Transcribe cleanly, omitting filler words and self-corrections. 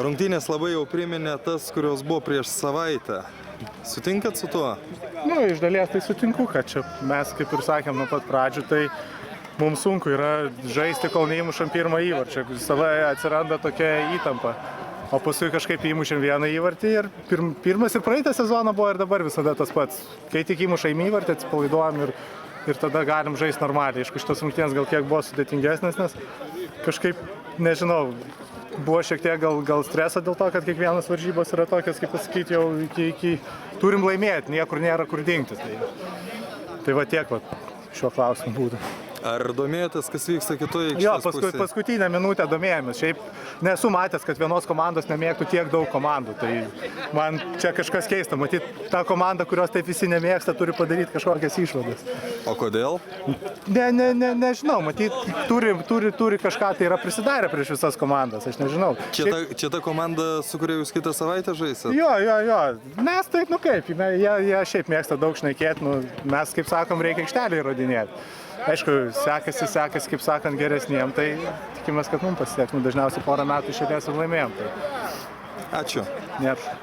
Rungtynės labai jau priminė tas, kurios buvo prieš savaitę. Sutinkat su tuo? Nu, iš dalies tai sutinku, kad čia mes, kaip ir sakėm nuo pat pradžių, tai mums sunku yra žaisti, kol neįmušam pirmą įvarčio. Visada atsiranda tokia įtampa. O paskui kažkaip įmušėm vieną įvartį ir pirmas ir praeitą sezoną buvo ir dabar visada tas pats. Kai tik įmušam įvartį, atsipalaiduojam ir tada galim žaisti normaliai. Aišku, šitos rungtynės gal kiek buvo sudėtingesnės, nes kažkaip, nežinau, buvo šiek tiek gal streso dėl to, kad kiekvienas varžybos yra tokios, kaip pasakyti, jau iki turim laimėti, niekur nėra kur dingti. Tai va tiek va, šiuo klausimu būtų. Ar domėjotės, kas vyksta kitoje Jo, aikštės pusėje? paskutinę minutę domėjomės. Šiaip nesu matęs, kad vienos komandos nemėgtų tiek daug komandų. Tai man čia kažkas keista. Matyt, ta komanda, kurios taip visi nemėgsta, turi padaryti kažkokias išvadas. O kodėl? Nežinau. Matyt, turi kažką tai yra prisidarę prieš visas komandas. Aš nežinau. Čia ta komanda, su kuria jūs kitą savaitę žaisit? Jo. Mes taip, kaip, jie šiaip mėgsta daug šnekėti. Mes, kaip sakom, reikia aikštelį įrodinėti. Aišku, sekasi, kaip sakant, geresniem, tai tikimės, kad mums pasiseks. Dažniausiai porą metų iš eilės ir laimėjom. Tai. Ačiū. Nėra.